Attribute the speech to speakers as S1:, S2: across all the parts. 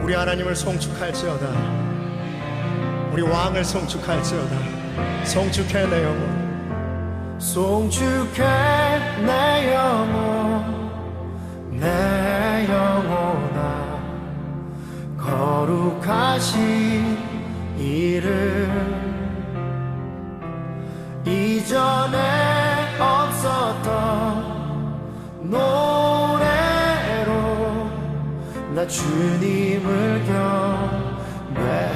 S1: 우리 하나님을 송축할지어다. 우리 왕을 송축할지어다. 송축해 내 영혼,
S2: 송축해 내 영혼, 내 영혼아. 거룩하신 이름, 이전에 없었던 노래로 나 주님을 경배해.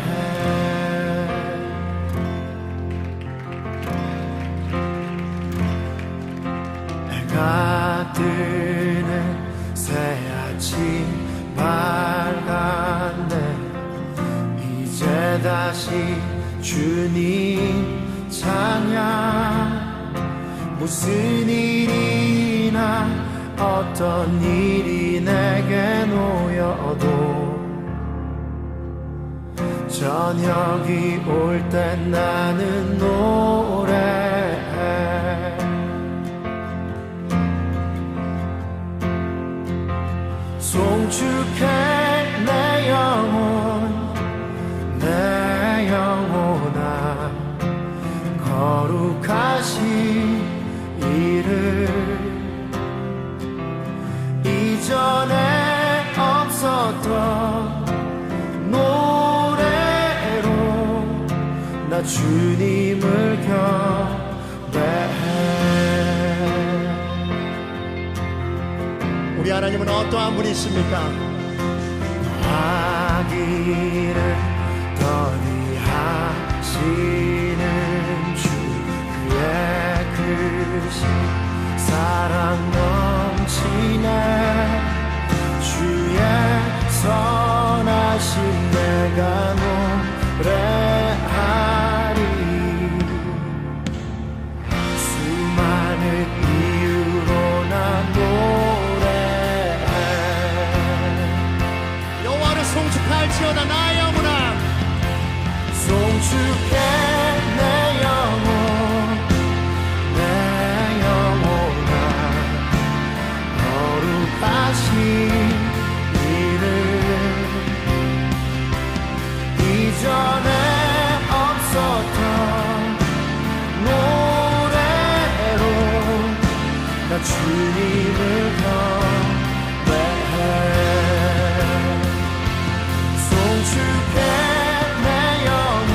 S2: 해가 뜨는 새아침 밝았네. 이제 다시 주님 찬양. 무슨 일이나 어떤 일이 내게 놓여도 저녁이 올 때 나는 노래해. 송축해 내 영혼, 내 영혼아. 거룩하신 이름, 이전에 없었던 노래로 나 주님을 경배해.
S1: 우리 하나님은 어떠한 분이십니까?
S2: 하기를 더디하시는 주, 그의 크신 사랑 넘치네. 주의 선하심 내가 노래하리. 수많은 이유로 나 노래해.
S1: 여호와를 송축할지어다 나의 영혼아.
S2: 송축해 내 영혼, 내 영혼아. 거룩하신 이름, 이전에 없었던 노래로 나 주님을 경배해. 송축해 내 영혼,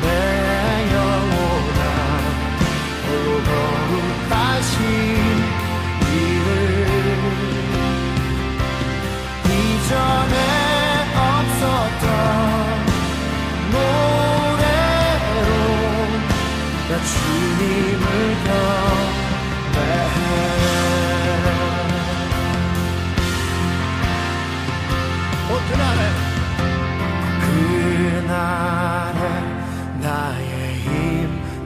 S2: 내 영혼아. 거룩하신 이름, 이전에 없었던 노래로 나 주님을 경배해. 그날에 나의 힘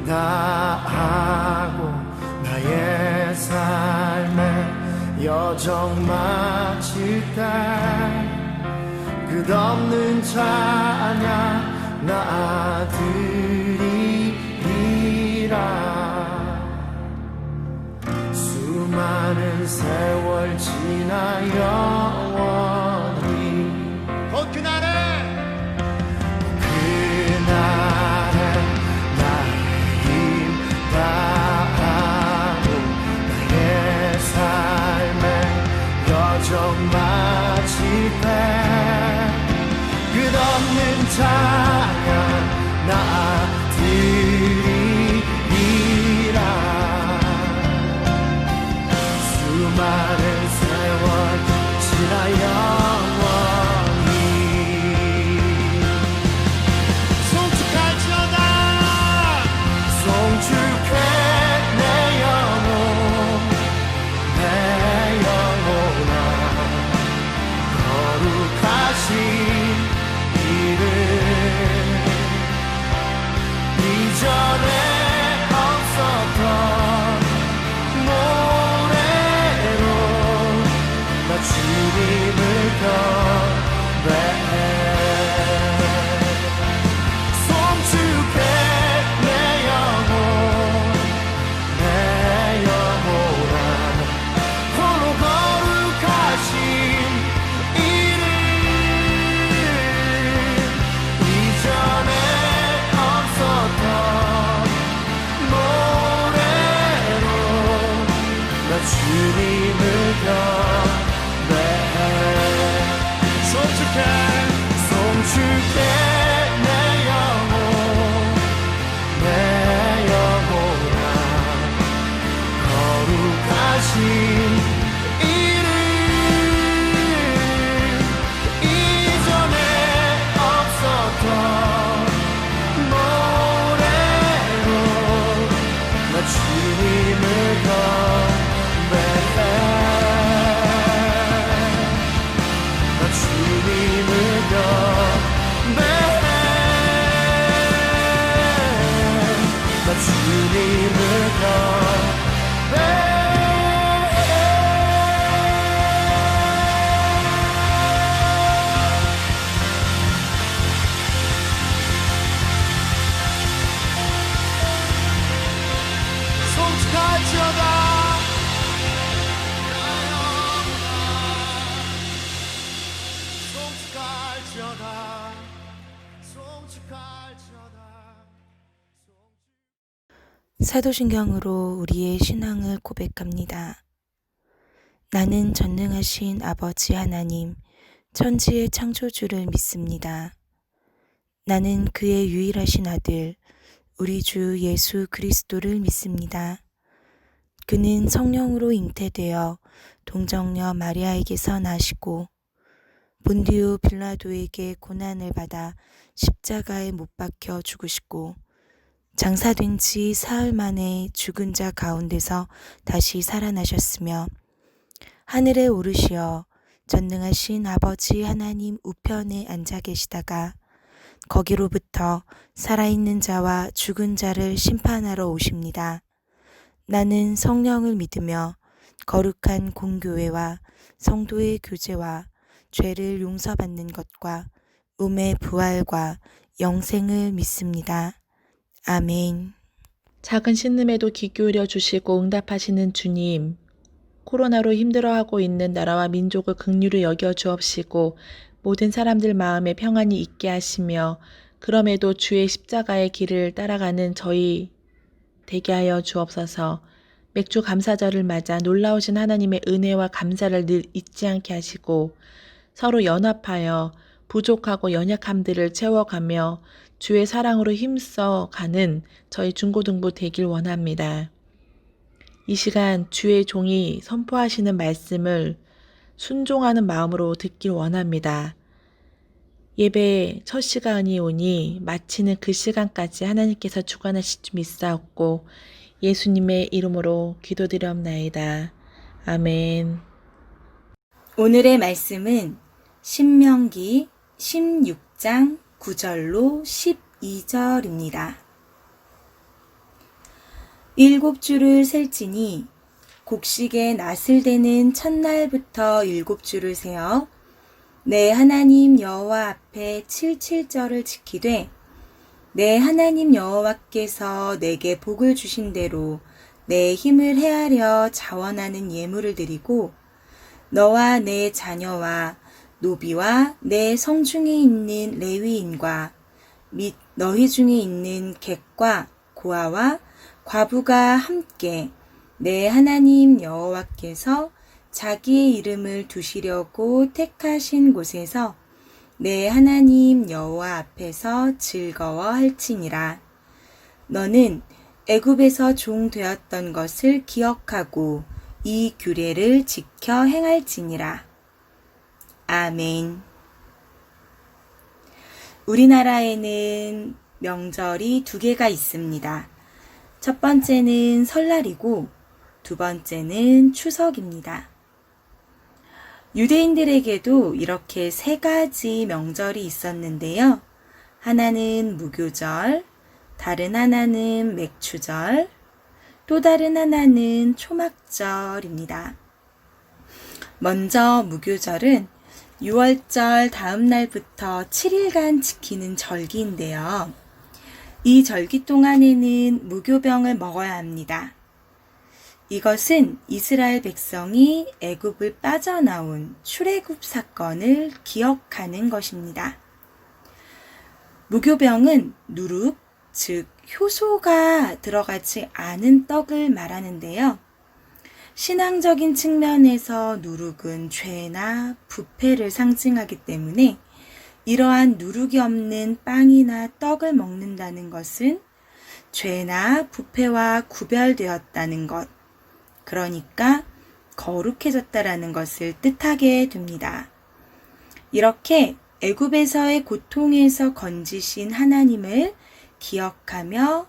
S2: 다하고 나의 삶의 여정 마칠 때 끝없는 찬양 나 드리리라. 수많은 세월 지나 영원히
S1: 그날에
S2: 나의 힘 다하고 나의 삶의 여정 마칠 때 끝없는 찬양 나 드리리라. 수많은 세월 지나 영원히
S1: 송축할지어다.
S2: 송축해 내 영혼, 내 영혼아. 거룩하신 이름, 이전에 없었던 노래로 나 주님을 송축해 내 영혼 내 영혼아 거룩하신 이름 이전에 없었던 노래로 나 주님을 경배해 나 주님을 경배해 나 주님을 경배해
S1: 송축할지어다 송축할지어다 송축할지어다
S3: 사도신경으로 우리의 신앙을 고백합니다. 나는 전능하신 아버지 하나님, 천지의 창조주를 믿습니다. 나는 그의 유일하신 아들, 우리 주 예수 그리스도를 믿습니다. 그는 성령으로 잉태되어 동정녀 마리아에게서 나시고 본디오 빌라도에게 고난을 받아 십자가에 못 박혀 죽으시고 장사된 지 사흘 만에 죽은 자 가운데서 다시 살아나셨으며 하늘에 오르시어 전능하신 아버지 하나님 우편에 앉아 계시다가 거기로부터 살아있는 자와 죽은 자를 심판하러 오십니다. 나는 성령을 믿으며 거룩한 공교회와 성도의 교제와 죄를 용서받는 것과 몸의 부활과 영생을 믿습니다. 아멘.
S4: 작은 신음에도 귀 기울여 주시고 응답하시는 주님, 코로나로 힘들어하고 있는 나라와 민족을 긍휼히 여겨 주옵시고 모든 사람들 마음에 평안이 있게 하시며 그럼에도 주의 십자가의 길을 따라가는 저희 되게 하여 주옵소서. 맥주 감사절을 맞아 놀라우신 하나님의 은혜와 감사를 늘 잊지 않게 하시고 서로 연합하여 부족하고 연약함들을 채워가며 주의 사랑으로 힘써 가는 저희 중고등부 되길 원합니다. 이 시간 주의 종이 선포하시는 말씀을 순종하는 마음으로 듣길 원합니다. 예배 첫 시간이 오니 마치는 그 시간까지 하나님께서 주관하실 줄 믿사옵고 예수님의 이름으로 기도드리옵나이다. 아멘.
S3: 오늘의 말씀은 신명기 16장 9절로 12절입니다. 7주를 셀지니 곡식의 낫을 대는 첫날부터 7주를 세어 내 하나님 여호와 앞에 77절을 지키되 내 하나님 여호와께서 내게 복을 주신 대로 내 힘을 헤아려 자원하는 예물을 드리고 너와 내 자녀와 노비와 내 성중에 있는 레위인과 및 너희 중에 있는 객과 고아와 과부가 함께 내 하나님 여호와께서 자기의 이름을 두시려고 택하신 곳에서 내 하나님 여호와 앞에서 즐거워할지니라. 너는 애굽에서 종 되었던 것을 기억하고 이 규례를 지켜 행할지니라. 아멘. 우리나라에는 명절이 2개가 있습니다. 첫 번째는 설날이고 두 번째는 추석입니다. 유대인들에게도 이렇게 3가지 명절이 있었는데요. 하나는 무교절, 다른 하나는 맥추절, 또 다른 하나는 초막절입니다. 먼저 무교절은 6월절 다음 날부터 7일간 지키는 절기인데요. 이 절기 동안에는 무교병을 먹어야 합니다. 이것은 이스라엘 백성이 애굽을 빠져나온 출애굽 사건을 기억하는 것입니다. 무교병은 누룩, 즉 효소가 들어가지 않은 떡을 말하는데요. 신앙적인 측면에서 누룩은 죄나 부패를 상징하기 때문에 이러한 누룩이 없는 빵이나 떡을 먹는다는 것은 죄나 부패와 구별되었다는 것, 그러니까 거룩해졌다라는 것을 뜻하게 됩니다. 이렇게 애굽에서의 고통에서 건지신 하나님을 기억하며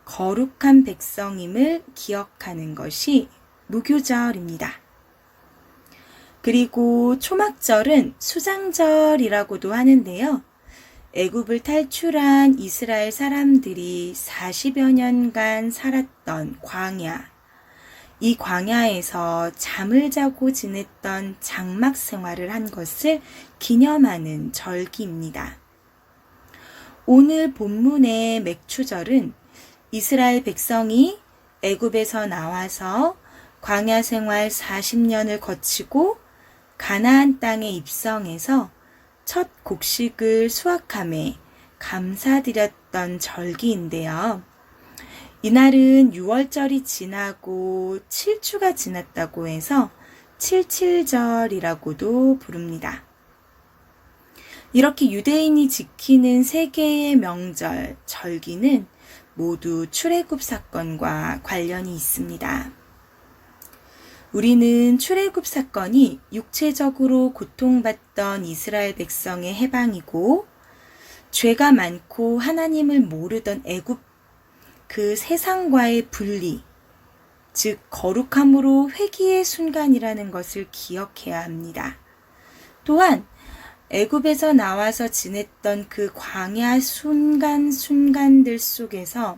S3: 거룩한 백성임을 기억하는 것이 무교절입니다. 그리고 초막절은 수장절이라고도 하는데요. 애굽을 탈출한 이스라엘 사람들이 40여 년간 살았던 광야, 이 광야에서 잠을 자고 지냈던 장막 생활을 한 것을 기념하는 절기입니다. 오늘 본문의 맥추절은 이스라엘 백성이 애굽에서 나와서 광야 생활 40년을 거치고 가나안 땅에 입성해서 첫 곡식을 수확함에 감사드렸던 절기인데요. 이날은 6월절이 지나고 7주가 지났다고 해서 칠칠절이라고도 부릅니다. 이렇게 유대인이 지키는 세 개의 명절, 절기는 모두 출애굽 사건과 관련이 있습니다. 우리는 출애굽 사건이 육체적으로 고통받던 이스라엘 백성의 해방이고 죄가 많고 하나님을 모르던 애굽 그 세상과의 분리, 즉 거룩함으로 회개의 순간이라는 것을 기억해야 합니다. 또한 애굽에서 나와서 지냈던 그 광야 순간순간들 속에서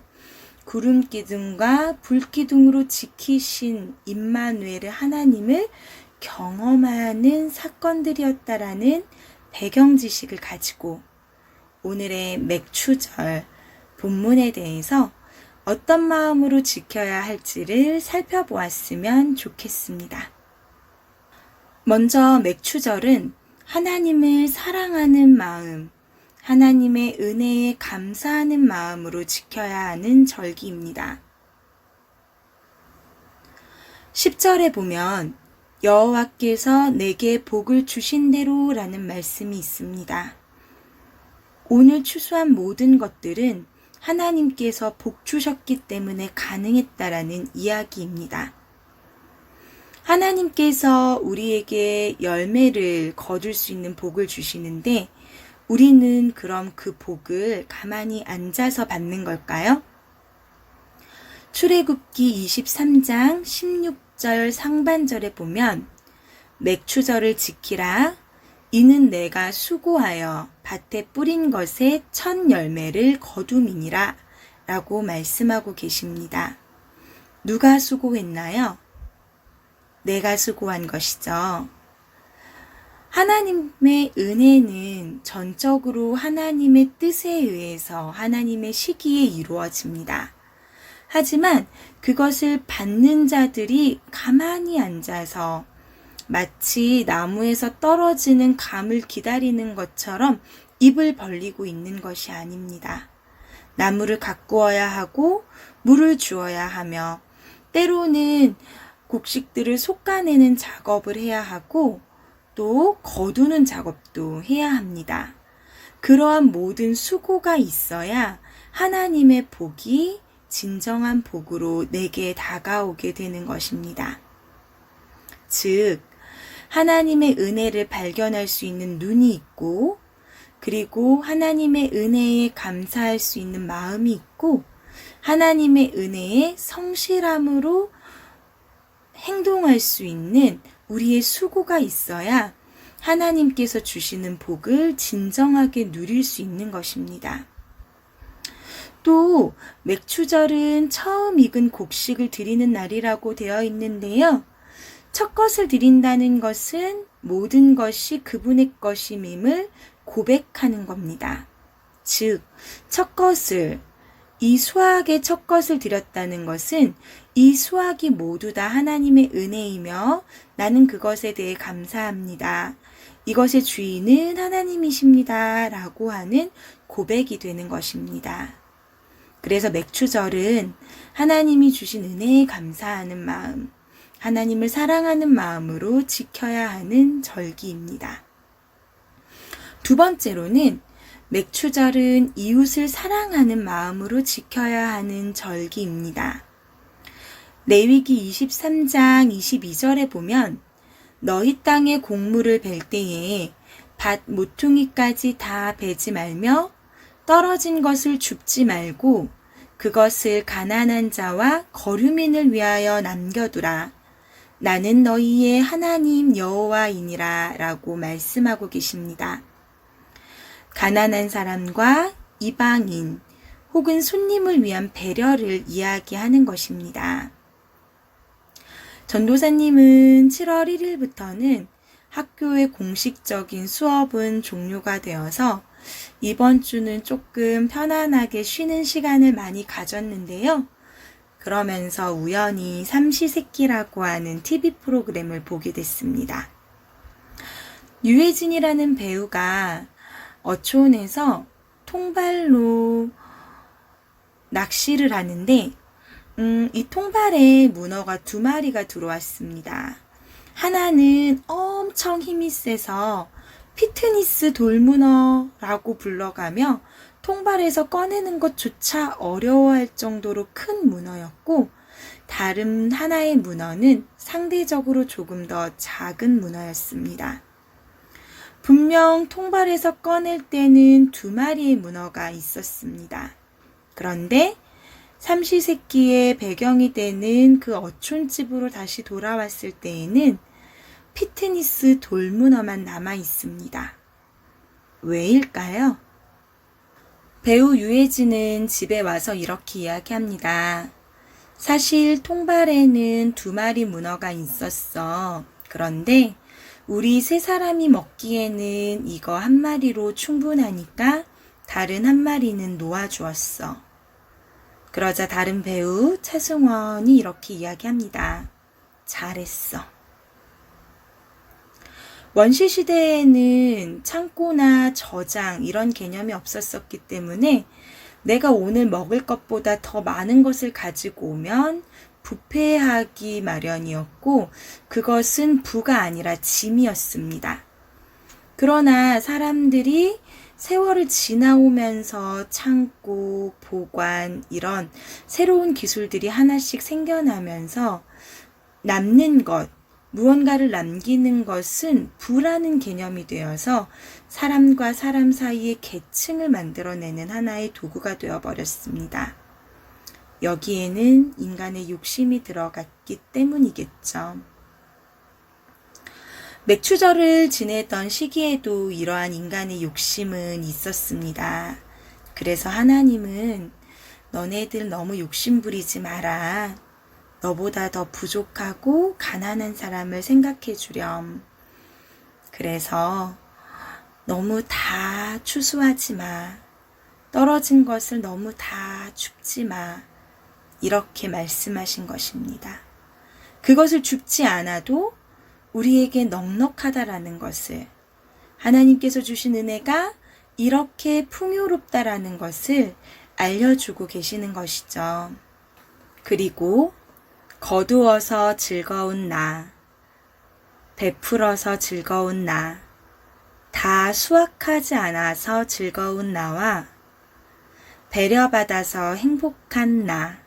S3: 구름 기둥과 불 기둥으로 지키신 임마누엘 하나님을 경험하는 사건들이었다라는 배경 지식을 가지고 오늘의 맥추절 본문에 대해서 어떤 마음으로 지켜야 할지를 살펴보았으면 좋겠습니다. 먼저 맥추절은 하나님을 사랑하는 마음, 하나님의 은혜에 감사하는 마음으로 지켜야 하는 절기입니다. 10절에 보면 여호와께서 내게 복을 주신 대로 라는 말씀이 있습니다. 오늘 추수한 모든 것들은 하나님께서 복 주셨기 때문에 가능했다라는 이야기입니다. 하나님께서 우리에게 열매를 거둘 수 있는 복을 주시는데 우리는 그럼 그 복을 가만히 앉아서 받는 걸까요? 출애굽기 23장 16절 상반절에 보면 맥추절을 지키라. 이는 내가 수고하여 밭에 뿌린 것의 첫 열매를 거둠이니라 라고 말씀하고 계십니다. 누가 수고했나요? 내가 수고한 것이죠. 하나님의 은혜는 전적으로 하나님의 뜻에 의해서 하나님의 시기에 이루어집니다. 하지만 그것을 받는 자들이 가만히 앉아서 마치 나무에서 떨어지는 감을 기다리는 것처럼 입을 벌리고 있는 것이 아닙니다. 나무를 가꾸어야 하고 물을 주어야 하며 때로는 곡식들을 솎아내는 작업을 해야 하고 또 거두는 작업도 해야 합니다. 그러한 모든 수고가 있어야 하나님의 복이 진정한 복으로 내게 다가오게 되는 것입니다. 즉, 하나님의 은혜를 발견할 수 있는 눈이 있고 그리고 하나님의 은혜에 감사할 수 있는 마음이 있고 하나님의 은혜에 성실함으로 행동할 수 있는 우리의 수고가 있어야 하나님께서 주시는 복을 진정하게 누릴 수 있는 것입니다. 또 맥추절은 처음 익은 곡식을 드리는 날이라고 되어 있는데요. 첫 것을 드린다는 것은 모든 것이 그분의 것임임을 고백하는 겁니다. 즉, 첫 것을, 이 수확의 첫 것을 드렸다는 것은 이 수확이 모두 다 하나님의 은혜이며 나는 그것에 대해 감사합니다. 이것의 주인은 하나님이십니다. 라고 하는 고백이 되는 것입니다. 그래서 맥추절은 하나님이 주신 은혜에 감사하는 마음, 하나님을 사랑하는 마음으로 지켜야 하는 절기입니다. 두 번째로는 맥추절은 이웃을 사랑하는 마음으로 지켜야 하는 절기입니다. 레위기 23장 22절에 보면 너희 땅의 곡물을 벨 때에 밭 모퉁이까지 다 베지 말며 떨어진 것을 줍지 말고 그것을 가난한 자와 거류민을 위하여 남겨두라. 나는 너희의 하나님 여호와이니라 라고 말씀하고 계십니다. 가난한 사람과 이방인 혹은 손님을 위한 배려를 이야기하는 것입니다. 전도사님은 7월 1일부터는 학교의 공식적인 수업은 종료가 되어서 이번 주는 조금 편안하게 쉬는 시간을 많이 가졌는데요. 그러면서 우연히 삼시세끼라고 하는 TV 프로그램을 보게 됐습니다. 유해진이라는 배우가 어촌에서 통발로 낚시를 하는데 이 통발에 문어가 2마리가 들어왔습니다. 하나는 엄청 힘이 세서 피트니스 돌문어라고 불러가며 통발에서 꺼내는 것조차 어려워할 정도로 큰 문어였고, 다른 하나의 문어는 상대적으로 조금 더 작은 문어였습니다. 분명 통발에서 꺼낼 때는 2마리의 문어가 있었습니다. 그런데 삼시세끼의 배경이 되는 그 어촌집으로 다시 돌아왔을 때에는 피트니스 돌문어만 남아 있습니다. 왜일까요? 배우 유해진은 집에 와서 이렇게 이야기합니다. 사실 통발에는 2마리 문어가 있었어. 그런데 우리 3사람이 먹기에는 이거 1마리로 충분하니까 다른 1마리는 놓아주었어. 그러자 다른 배우 차승원이 이렇게 이야기합니다. 잘했어. 원시시대에는 창고나 저장 이런 개념이 없었었기 때문에 내가 오늘 먹을 것보다 더 많은 것을 가지고 오면 부패하기 마련이었고, 그것은 부가 아니라 짐이었습니다. 그러나 사람들이 세월을 지나오면서 창고, 보관 이런 새로운 기술들이 하나씩 생겨나면서 남는 것, 무언가를 남기는 것은 부라는 개념이 되어서 사람과 사람 사이의 계층을 만들어내는 하나의 도구가 되어버렸습니다. 여기에는 인간의 욕심이 들어갔기 때문이겠죠. 맥추절을 지내던 시기에도 이러한 인간의 욕심은 있었습니다. 그래서 하나님은 너네들 너무 욕심 부리지 마라. 너보다 더 부족하고 가난한 사람을 생각해 주렴. 그래서 너무 다 추수하지 마. 떨어진 것을 너무 다 줍지 마. 이렇게 말씀하신 것입니다. 그것을 줍지 않아도 우리에게 넉넉하다라는 것을, 하나님께서 주신 은혜가 이렇게 풍요롭다라는 것을 알려주고 계시는 것이죠. 그리고 거두어서 즐거운 나, 베풀어서 즐거운 나, 다 수확하지 않아서 즐거운 나와 배려받아서 행복한 나,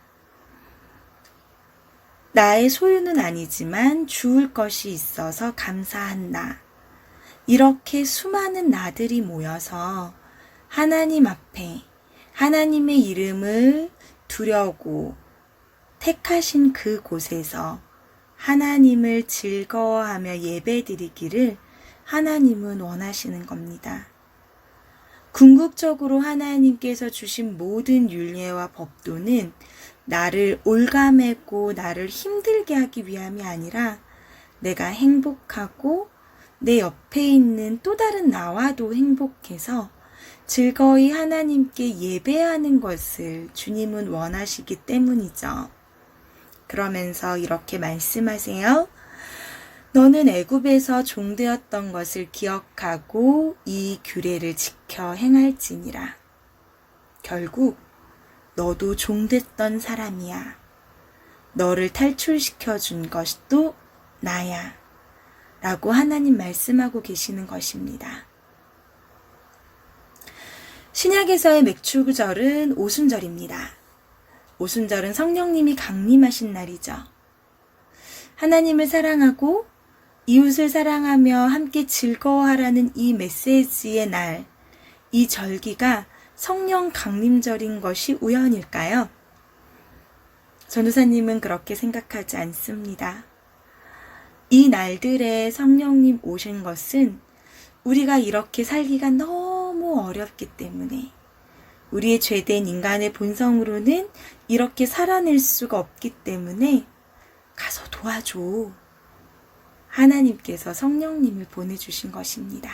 S3: 나의 소유는 아니지만 주울 것이 있어서 감사한 나, 이렇게 수많은 나들이 모여서 하나님 앞에 하나님의 이름을 두려고 택하신 그곳에서 하나님을 즐거워하며 예배드리기를 하나님은 원하시는 겁니다. 궁극적으로 하나님께서 주신 모든 율례와 법도는 나를 올가매고 나를 힘들게 하기 위함이 아니라 내가 행복하고 내 옆에 있는 또 다른 나와도 행복해서 즐거이 하나님께 예배하는 것을 주님은 원하시기 때문이죠. 그러면서 이렇게 말씀하세요. 너는 애굽에서 종되었던 것을 기억하고 이 규례를 지켜 행할지니라. 결국 너도 종됐던 사람이야. 너를 탈출시켜 준 것도 나야. 라고 하나님 말씀하고 계시는 것입니다. 신약에서의 맥주절은 오순절입니다. 오순절은 성령님이 강림하신 날이죠. 하나님을 사랑하고 이웃을 사랑하며 함께 즐거워하라는 이 메시지의 날, 이 절기가 성령 강림절인 것이 우연일까요? 전도사님은 그렇게 생각하지 않습니다. 이 날들에 성령님 오신 것은 우리가 이렇게 살기가 너무 어렵기 때문에, 우리의 죄된 인간의 본성으로는 이렇게 살아낼 수가 없기 때문에 가서 도와줘. 하나님께서 성령님을 보내주신 것입니다.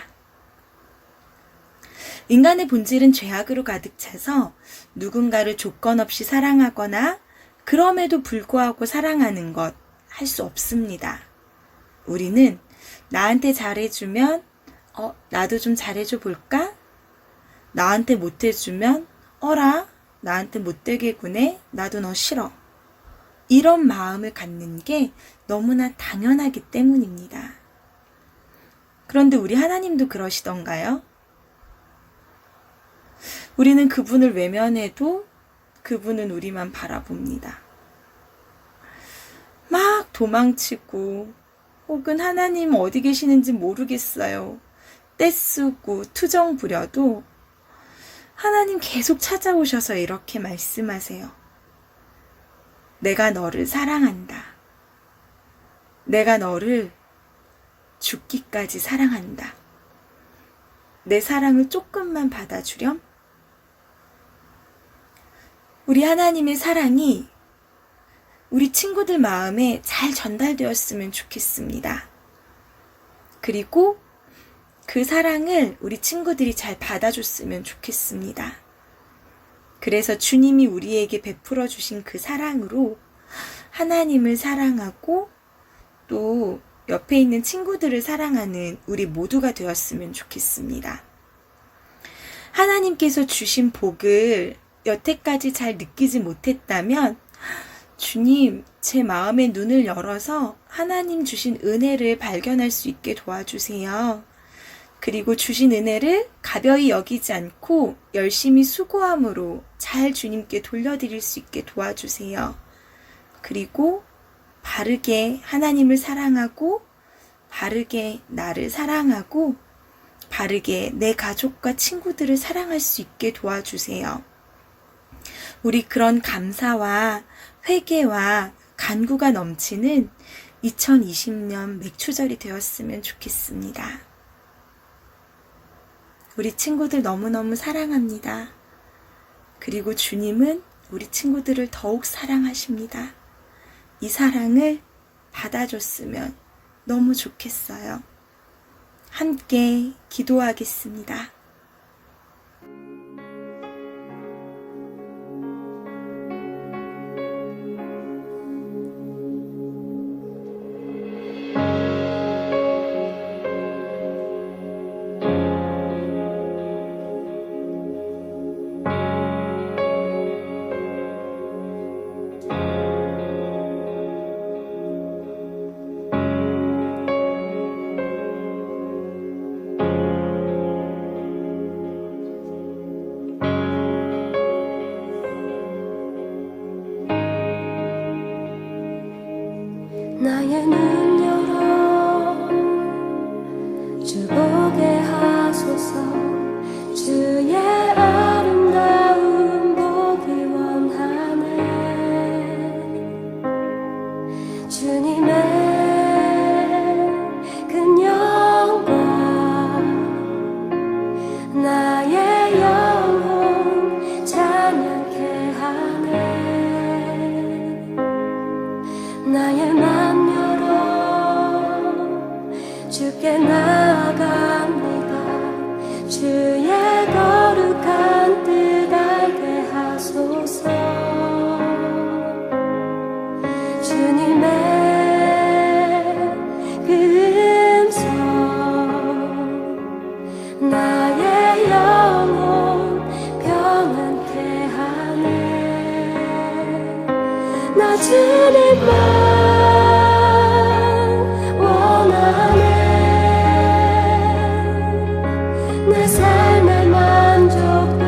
S3: 인간의 본질은 죄악으로 가득 차서 누군가를 조건 없이 사랑하거나 그럼에도 불구하고 사랑하는 것 할 수 없습니다. 우리는 나한테 잘해주면 나도 좀 잘해줘 볼까? 나한테 못해주면 어라? 나한테 못되게 구네? 나도 너 싫어. 이런 마음을 갖는 게 너무나 당연하기 때문입니다. 그런데 우리 하나님도 그러시던가요? 우리는 그분을 외면해도 그분은 우리만 바라봅니다. 막 도망치고 혹은 하나님 어디 계시는지 모르겠어요. 떼쓰고 투정 부려도 하나님 계속 찾아오셔서 이렇게 말씀하세요. 내가 너를 사랑한다. 내가 너를 죽기까지 사랑한다. 내 사랑을 조금만 받아주렴? 우리 하나님의 사랑이 우리 친구들 마음에 잘 전달되었으면 좋겠습니다. 그리고 그 사랑을 우리 친구들이 잘 받아줬으면 좋겠습니다. 그래서 주님이 우리에게 베풀어 주신 그 사랑으로 하나님을 사랑하고 또 옆에 있는 친구들을 사랑하는 우리 모두가 되었으면 좋겠습니다. 하나님께서 주신 복을 여태까지 잘 느끼지 못했다면 주님, 제 마음의 눈을 열어서 하나님 주신 은혜를 발견할 수 있게 도와주세요. 그리고 주신 은혜를 가벼이 여기지 않고 열심히 수고함으로 잘 주님께 돌려드릴 수 있게 도와주세요. 그리고 바르게 하나님을 사랑하고 바르게 나를 사랑하고 바르게 내 가족과 친구들을 사랑할 수 있게 도와주세요. 우리 그런 감사와 회개와 간구가 넘치는 2020년 맥주절이 되었으면 좋겠습니다. 우리 친구들 너무너무 사랑합니다. 그리고 주님은 우리 친구들을 더욱 사랑하십니다. 이 사랑을 받아줬으면 너무 좋겠어요. 함께 기도하겠습니다.
S2: 나의 눈 열어 주 보게 하소서. 주의 아름다운 보기 원하네. 주님의 큰 영광 나의 영혼 찬양케 하네. 나의 맘 열어 주께 나아갑니다. 주의 거룩한 뜻 알게 하소서. 주님의 그 음성 나의 영혼 평안케 하네. 나 주님만 원하네. 내 삶에 만족돼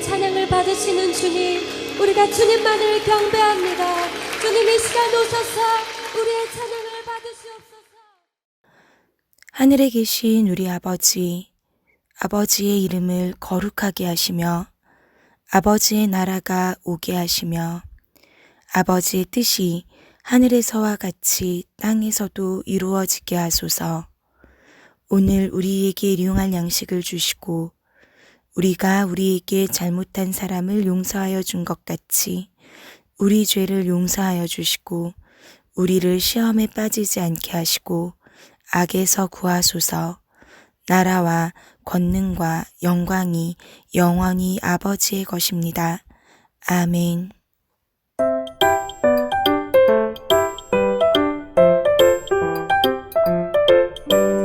S2: 찬양을 받으시는 주님, 우리가 주님만을 경배합니다. 주님 이 시간 오셔서 우리의 찬양을 받으시옵소서.
S3: 하늘에 계신 우리 아버지, 아버지의 이름을 거룩하게 하시며 아버지의 나라가 오게 하시며 아버지의 뜻이 하늘에서와 같이 땅에서도 이루어지게 하소서. 오늘 우리에게 일용할 양식을 주시고 우리가 우리에게 잘못한 사람을 용서하여 준 것 같이 우리 죄를 용서하여 주시고 우리를 시험에 빠지지 않게 하시고 악에서 구하소서. 나라와 권능과 영광이 영원히 아버지의 것입니다. 아멘.